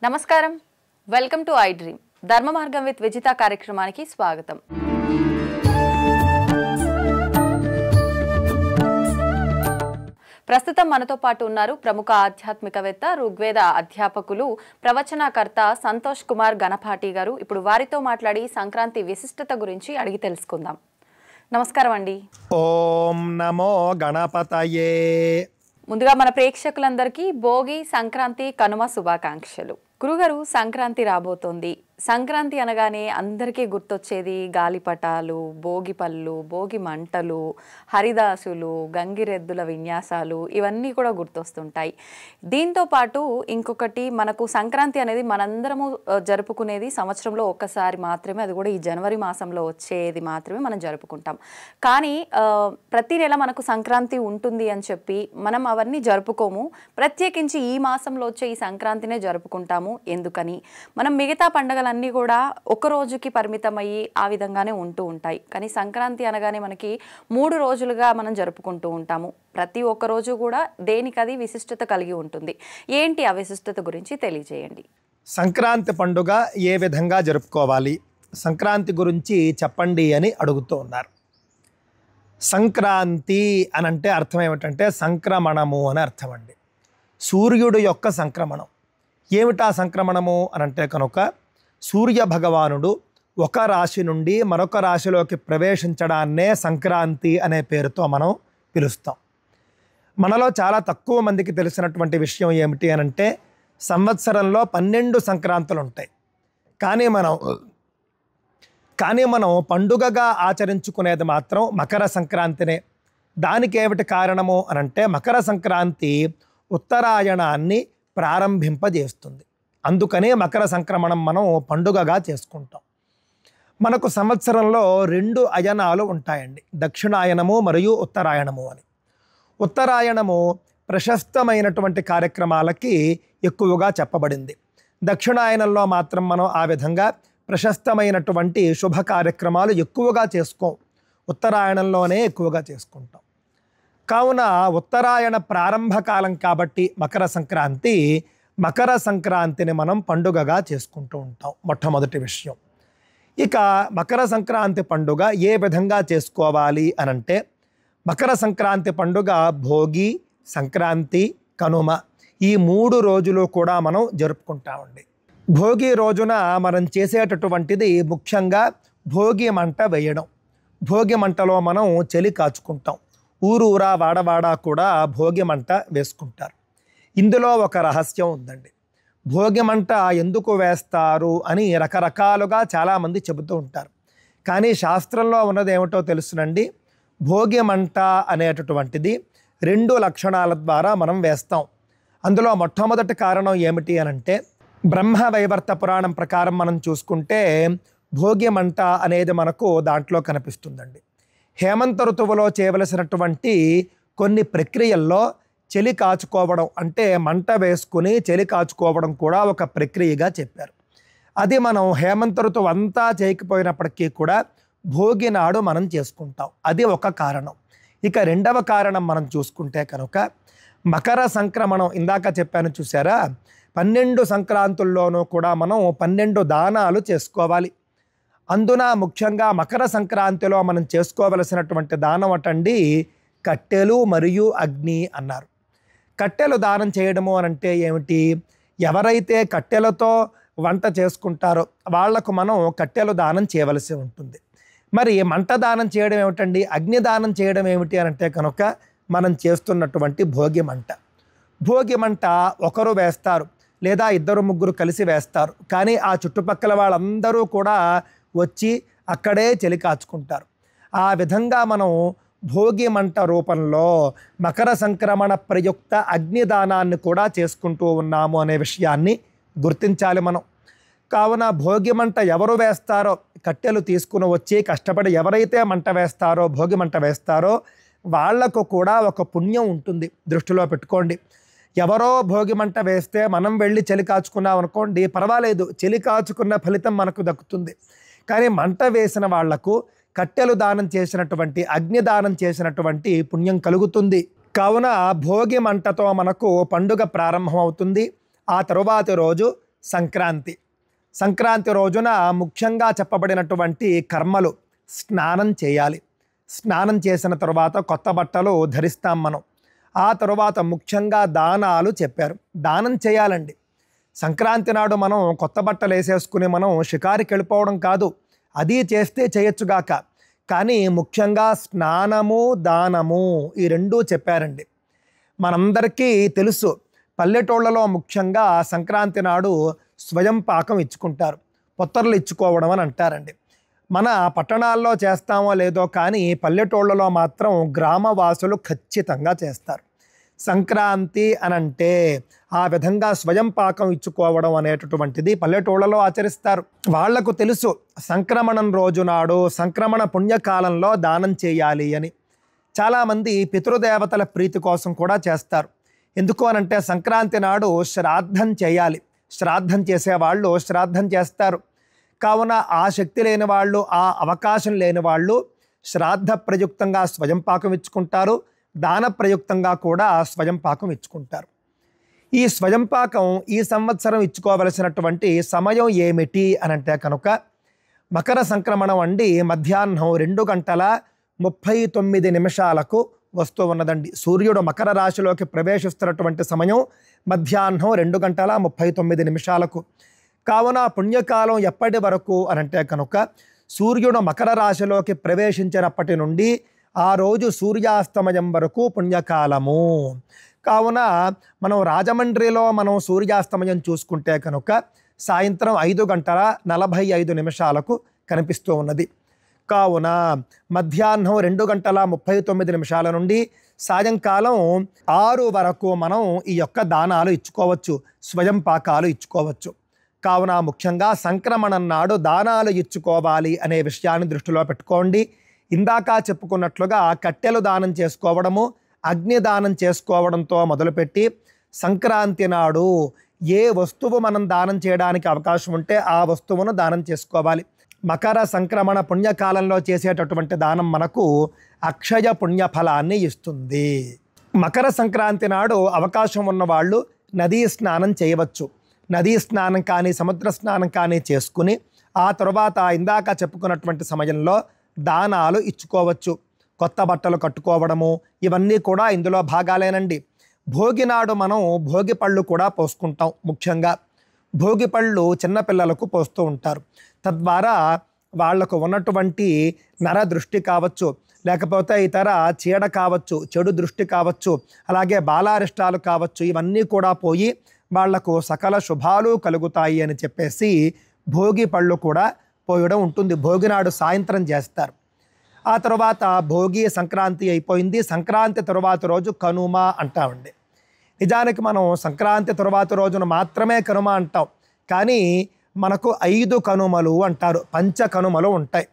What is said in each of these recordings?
నమస్కారం. Welcome to I dream ధర్మ మార్గం విత్ విజిత కార్యక్రమానికి స్వాగతం. ప్రస్తుతం మనతో పాటు ఉన్నారు ప్రముఖ ఆధ్యాత్మికవేత్త, ఋగ్వేద అధ్యాపకులు, ప్రవచనకర్త సంతోష్ కుమార్ గణపాటి గారు. ఇప్పుడు వారితో మాట్లాడి సంక్రాంతి విశిష్టత గురించి అడిగి తెలుసుకుందాం. నమస్కారం అండి. ఓం నమో గణపతయే. ముందుగా మన ప్రేక్షకులందరికీ భోగి, సంక్రాంతి, కనుమ శుభాకాంక్షలు. గురుగారు, సంక్రాంతి రాబోతోంది. సంక్రాంతి అనగానే అందరికీ గుర్తొచ్చేది గాలిపటాలు, భోగి పళ్ళు, భోగి మంటలు, హరిదాసులు, గంగిరెద్దుల విన్యాసాలు, ఇవన్నీ కూడా గుర్తొస్తుంటాయి. దీంతో పాటు ఇంకొకటి, మనకు సంక్రాంతి అనేది మనందరము జరుపుకునేది సంవత్సరంలో ఒక్కసారి మాత్రమే, అది కూడా ఈ జనవరి మాసంలో వచ్చేది మాత్రమే మనం జరుపుకుంటాం. కానీ ప్రతి నెల మనకు సంక్రాంతి ఉంటుంది అని చెప్పి మనం అవన్నీ జరుపుకోము. ప్రత్యేకించి ఈ మాసంలో వచ్చే ఈ సంక్రాంతినే జరుపుకుంటాము. ఎందుకని? మనం మిగతా పండుగలన్నీ కూడా ఒక రోజుకి పరిమితమయ్యి ఆ విధంగానే ఉంటూ ఉంటాయి. కానీ సంక్రాంతి అనగానే మనకి 3 రోజులుగా మనం జరుపుకుంటూ ఉంటాము. ప్రతి ఒక్క రోజు కూడా దేనికది విశిష్టత కలిగి ఉంటుంది. ఏంటి ఆ విశిష్టత గురించి తెలియజేయండి. సంక్రాంతి పండుగ ఏ విధంగా జరుపుకోవాలి, సంక్రాంతి గురించి చెప్పండి అని అడుగుతూ ఉన్నారు. సంక్రాంతి అని అంటే అర్థం ఏమిటంటే సంక్రమణము అని అర్థం అండి. సూర్యుడు యొక్క సంక్రమణం. ఏమిటా సంక్రమణము అనంటే కనుక సూర్య భగవానుడు ఒక రాశి నుండి మరొక రాశిలోకి ప్రవేశించడాన్నే సంక్రాంతి అనే పేరుతో మనం పిలుస్తాం. మనలో చాలా తక్కువ మందికి తెలిసినటువంటి విషయం ఏమిటి అనంటే సంవత్సరంలో 12 సంక్రాంతులు ఉంటాయి. కానీ మనం పండుగగా ఆచరించుకునేది మాత్రం మకర సంక్రాంతినే. దానికి ఏమిటి కారణము అనంటే మకర సంక్రాంతి ఉత్తరాయణాన్ని ప్రారంభింపజేస్తుంది. అందుకనే మకర సంక్రమణం మనం పండుగగా చేసుకుంటాం. మనకు సంవత్సరంలో 2 అయనాలు ఉంటాయండి, దక్షిణాయనము మరియు ఉత్తరాయణము అని. ఉత్తరాయణము ప్రశస్తమైనటువంటి కార్యక్రమాలకి ఎక్కువగా చెప్పబడింది. దక్షిణాయనంలో మాత్రం మనం ఆ విధంగా ప్రశస్తమైనటువంటి శుభ కార్యక్రమాలు ఎక్కువగా చేసుకోం, ఉత్తరాయణంలోనే ఎక్కువగా చేసుకుంటాం. కావున ఉత్తరాయణ ప్రారంభకాలం కాబట్టి మకర సంక్రాంతిని మనం పండుగగా చేసుకుంటూ ఉంటాం. మొట్టమొదటి విషయం. ఇక మకర సంక్రాంతి పండుగ ఏ విధంగా చేసుకోవాలి అనంటే మకర సంక్రాంతి పండుగ భోగి, సంక్రాంతి, కనుమ ఈ 3 రోజులు కూడా మనం జరుపుకుంటామండి. భోగి రోజున మనం చేసేటటువంటిది ముఖ్యంగా భోగి మంట వేయడం. భోగి మంటలో మనం చలి కాచుకుంటాం. ఊరూరా వాడవాడా కూడా భోగి మంట వేసుకుంటారు. ఇందులో ఒక రహస్యం ఉందండి. భోగి మంట ఎందుకు వేస్తారు అని రకరకాలుగా చాలామంది చెబుతూ ఉంటారు. కానీ శాస్త్రంలో ఉన్నది ఏమిటో తెలుసునండి. భోగి మంట అనేటటువంటిది 2 లక్షణాల ద్వారా మనం వేస్తాం. అందులో మొట్టమొదటి కారణం ఏమిటి అనంటే బ్రహ్మవైవర్త పురాణం ప్రకారం మనం చూసుకుంటే భోగి మంట అనేది మనకు దాంట్లో కనిపిస్తుందండి. హేమంత ఋతువులో చేయవలసినటువంటి కొన్ని ప్రక్రియల్లో చలి కాచుకోవడం అంటే మంట వేసుకుని చలి కాచుకోవడం కూడా ఒక ప్రక్రియగా చెప్పారు. అది మనం హేమంత ఋతువు అంతా చేయకపోయినప్పటికీ కూడా భోగి నాడు మనం చేసుకుంటాం. అది ఒక కారణం. ఇక రెండవ కారణం మనం చూసుకుంటే కనుక మకర సంక్రమణం. ఇందాక చెప్పాను చూసారా, 12 సంక్రాంతుల్లోనూ కూడా మనం 12 దానాలు చేసుకోవాలి. అందున ముఖ్యంగా మకర సంక్రాంతిలో మనం చేసుకోవలసినటువంటి దానం అటండి కట్టెలు మరియు అగ్ని అన్నారు. కట్టెలు దానం చేయడము అనంటే ఏమిటి? ఎవరైతే కట్టెలతో వంట చేసుకుంటారో వాళ్లకు మనం కట్టెలు దానం చేయవలసి ఉంటుంది. మరి మంట దానం చేయడం ఏమిటండి? అగ్ని దానం చేయడం ఏమిటి అనంటే కనుక మనం చేస్తున్నటువంటి భోగి మంట. భోగి మంట ఒకరు వేస్తారు లేదా 2-3 కలిసి వేస్తారు. కానీ ఆ చుట్టుపక్కల వాళ్ళందరూ కూడా వచ్చి అక్కడే చలి కాచుకుంటారు. ఆ విధంగా మనం భోగి మంట రూపంలో మకర సంక్రమణ ప్రయుక్త అగ్నిదానాన్ని కూడా చేసుకుంటూ ఉన్నాము అనే విషయాన్ని గుర్తించాలి మనం. కావున భోగి మంట ఎవరు వేస్తారో, కట్టెలు తీసుకుని వచ్చి కష్టపడి ఎవరైతే మంట వేస్తారో, భోగి మంట వేస్తారో వాళ్లకు కూడా ఒక పుణ్యం ఉంటుంది. దృష్టిలో పెట్టుకోండి. ఎవరో భోగి మంట వేస్తే మనం వెళ్ళి చలి కాచుకున్నాం అనుకోండి, పర్వాలేదు, చలి కాచుకున్న ఫలితం మనకు దక్కుతుంది. కానీ మంట వేసిన వాళ్లకు కట్టెలు దానం చేసినటువంటి, అగ్ని దానం చేసినటువంటి పుణ్యం కలుగుతుంది. కావున భోగి మంటతో మనకు పండుగ ప్రారంభమవుతుంది. ఆ తరువాతి రోజు సంక్రాంతి. సంక్రాంతి రోజున ముఖ్యంగా చెప్పబడినటువంటి కర్మలు: స్నానం చేయాలి. స్నానం చేసిన తరువాత కొత్త బట్టలు ధరిస్తాం మనం. ఆ తరువాత ముఖ్యంగా దానాలు చెప్పారు. దానం చేయాలండి. సంక్రాంతి నాడు మనం కొత్త బట్టలు వేసేసుకుని మనం షికారికి వెళ్ళిపోవడం కాదు. అది చేస్తే చేయొచ్చుగాక, కానీ ముఖ్యంగా స్నానము, దానము ఈ రెండూ చెప్పారండి. మనందరికీ తెలుసు, పల్లెటూళ్ళలో ముఖ్యంగా సంక్రాంతి నాడు స్వయం పాకం ఇచ్చుకుంటారు. పొత్తర్లు ఇచ్చుకోవడం అని అంటారండి. మన పట్టణాల్లో చేస్తామో లేదో కానీ పల్లెటూళ్ళలో మాత్రం గ్రామవాసులు ఖచ్చితంగా చేస్తారు. సంక్రాంతి అనంటే ఆ విధంగా స్వయం పాకం ఇచ్చుకోవడం అనేటటువంటిది పల్లెటూళ్ళలో ఆచరిస్తారు. వాళ్లకు తెలుసు సంక్రమణం రోజు నాడు, సంక్రమణ పుణ్యకాలంలో దానం చేయాలి అని. చాలామంది పితృదేవతల ప్రీతి కోసం కూడా చేస్తారు. ఎందుకు అనంటే సంక్రాంతి నాడు శ్రాద్ధం చేయాలి. శ్రాద్ధం చేసేవాళ్ళు శ్రాద్ధం చేస్తారు. కావున ఆ శక్తి లేని వాళ్ళు, ఆ అవకాశం లేని వాళ్ళు శ్రాద్ధ ప్రయుక్తంగా స్వయం పాకం ఇచ్చుకుంటారు. దాన ప్రయుక్తంగా కూడా స్వయం పాకం ఇచ్చుకుంటారు. ఈ స్వయం పాకం ఈ సంవత్సరం ఇచ్చుకోవలసినటువంటి సమయం ఏమిటి అనంటే కనుక మకర సంక్రమణం అండి మధ్యాహ్నం 2:39 వస్తూ ఉన్నదండి. సూర్యుడు మకర రాశిలోకి ప్రవేశిస్తున్నటువంటి సమయం మధ్యాహ్నం 2:39. కావున పుణ్యకాలం ఎప్పటి వరకు అనంటే కనుక సూర్యుడు మకర రాశిలోకి ప్రవేశించినప్పటి నుండి ఆ రోజు సూర్యాస్తమయం వరకు పుణ్యకాలము. కావున మనం రాజమండ్రిలో మనం సూర్యాస్తమయం చూసుకుంటే కనుక సాయంత్రం 5:45 కనిపిస్తూ ఉన్నది. కావున మధ్యాహ్నం 2:39 నుండి సాయంకాలం 6 వరకు మనం ఈ యొక్క దానాలు ఇచ్చుకోవచ్చు, స్వయం పాకాలు ఇచ్చుకోవచ్చు. కావున ముఖ్యంగా సంక్రమణం నాడు దానాలు ఇచ్చుకోవాలి అనే విషయాన్ని దృష్టిలో పెట్టుకోండి. ఇందాక చెప్పుకున్నట్లుగా కట్టెలు దానం చేసుకోవడము, అగ్ని దానం చేసుకోవడంతో మొదలుపెట్టి సంక్రాంతి నాడు ఏ వస్తువు మనం దానం చేయడానికి అవకాశం ఉంటే ఆ వస్తువును దానం చేసుకోవాలి. మకర సంక్రమణ పుణ్యకాలంలో చేసేటటువంటి దానం మనకు అక్షయ పుణ్యఫలాన్ని ఇస్తుంది. మకర సంక్రాంతి నాడు అవకాశం ఉన్నవాళ్ళు నదీ స్నానం చేయవచ్చు. నదీ స్నానం కానీ సముద్ర స్నానం కానీ చేసుకుని ఆ తరువాత ఇందాక చెప్పుకున్నటువంటి సమయంలో దానాలు ఇచ్చుకోవచ్చు. కొత్త బట్టలు కట్టుకోవడము ఇవన్నీ కూడా ఇందులో భాగాలేనండి. భోగి నాడు మనం భోగి పళ్ళు కూడా పోసుకుంటాం. ముఖ్యంగా భోగి పళ్ళు చిన్నపిల్లలకు పోస్తూ ఉంటారు. తద్వారా వాళ్లకు ఉన్నటువంటి నర దృష్టి కావచ్చు, లేకపోతే ఇతర చీడ కావచ్చు, చెడు దృష్టి కావచ్చు, అలాగే బాలారిష్టాలు కావచ్చు, ఇవన్నీ కూడా పోయి వాళ్లకు సకల శుభాలు కలుగుతాయి అని చెప్పేసి భోగి పళ్ళు కూడా పోయడం ఉంటుంది. భోగినాడు సాయంత్రం చేస్తారు. ఆ తర్వాత భోగి సంక్రాంతి అయిపోయింది. సంక్రాంతి తరువాత రోజు కనుమ అంటామండి. నిజానికి మనం సంక్రాంతి తరువాత రోజున మాత్రమే కనుమ అంటాం, కానీ మనకు 5 కనుమలు అంటారు, పంచ కనుమలు ఉంటాయి.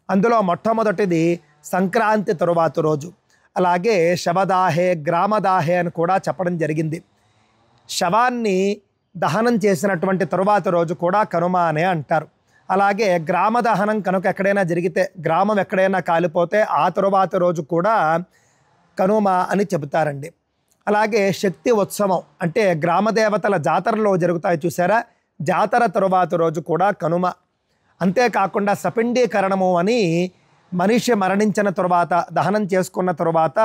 అందులో మొట్టమొదటిది సంక్రాంతి తరువాత రోజు. అలాగే శవదాహే, గ్రామదాహే అని కూడా చెప్పడం జరిగింది. శవాన్ని దహనం చేసినటువంటి తరువాత రోజు కూడా కనుమ అనే అంటారు. అలాగే గ్రామ దహనం కనుక ఎక్కడైనా జరిగితే, గ్రామం ఎక్కడైనా కాలిపోతే ఆ తరువాత రోజు కూడా కనుమ అని చెబుతారండి. అలాగే శక్తి ఉత్సవం అంటే గ్రామదేవతల జాతరలో జరుగుతాయి చూసారా, జాతర తరువాత రోజు కూడా కనుమ. అంతేకాకుండా సపిండీకరణము అని మనిషి మరణించిన తరువాత దహనం చేసుకున్న తరువాత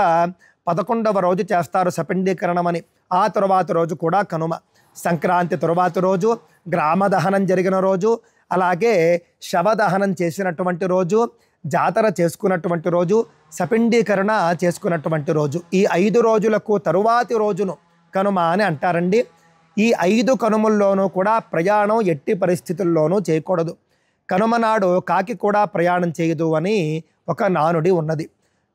11వ రోజు చేస్తారు సపిండీకరణం అని. ఆ తరువాత రోజు కూడా కనుమ. సంక్రాంతి తరువాత రోజు, గ్రామ దహనం జరిగిన రోజు, అలాగే శవదహనం చేసినటువంటి రోజు, జాతర చేసుకున్నటువంటి రోజు, సపిండీకరణ చేసుకున్నటువంటి రోజు, ఈ 5 రోజులకు తరువాతి రోజును కనుమ అని అంటారండి. ఈ 5 కనుమల్లోనూ కూడా ప్రయాణం ఎట్టి పరిస్థితుల్లోనూ చేయకూడదు. కనుమ నాడు కాకి కూడా ప్రయాణం చేయదు అని ఒక నానుడి ఉన్నది.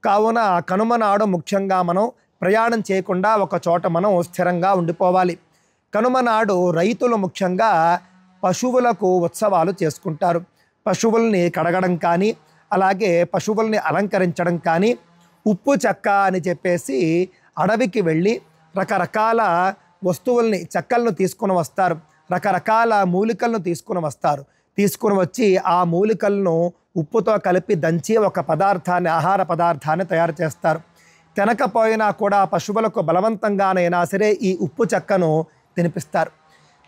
కావున కనుమ నాడు ముఖ్యంగా మనం ప్రయాణం చేయకుండా ఒక చోట మనం స్థిరంగా ఉండిపోవాలి. కనుమ నాడు రైతులు ముఖ్యంగా పశువులకు ఉత్సవాలు చేసుకుంటారు. పశువుల్ని కడగడం కానీ, అలాగే పశువుల్ని అలంకరించడం కానీ, ఉప్పు చెక్క అని చెప్పేసి అడవికి వెళ్ళి రకరకాల వస్తువుల్ని, చెక్కలను తీసుకుని వస్తారు. రకరకాల మూలికలను తీసుకుని వస్తారు. తీసుకుని వచ్చి ఆ మూలికలను ఉప్పుతో కలిపి దంచి ఒక పదార్థాన్ని, ఆహార పదార్థాన్ని తయారు చేస్తారు. తినకపోయినా కూడా పశువులకు బలవంతంగానైనా సరే ఈ ఉప్పు చెక్కను తినిపిస్తారు.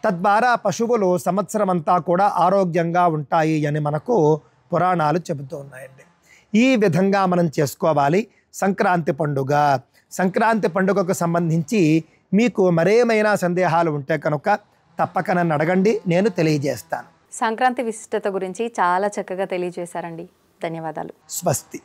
తద్వారా పశువులు సంవత్సరం అంతా కూడా ఆరోగ్యంగా ఉంటాయి అని మనకు పురాణాలు చెబుతూ ఉన్నాయండి. ఈ విధంగా మనం చేసుకోవాలి సంక్రాంతి పండుగ. సంక్రాంతి పండుగకు సంబంధించి మీకు మరేమైనా సందేహాలు ఉంటే కనుక తప్పక నన్ను అడగండి, నేను తెలియజేస్తాను. సంక్రాంతి విశిష్టత గురించి చాలా చక్కగా తెలియజేశారండి. ధన్యవాదాలు. స్వస్తి.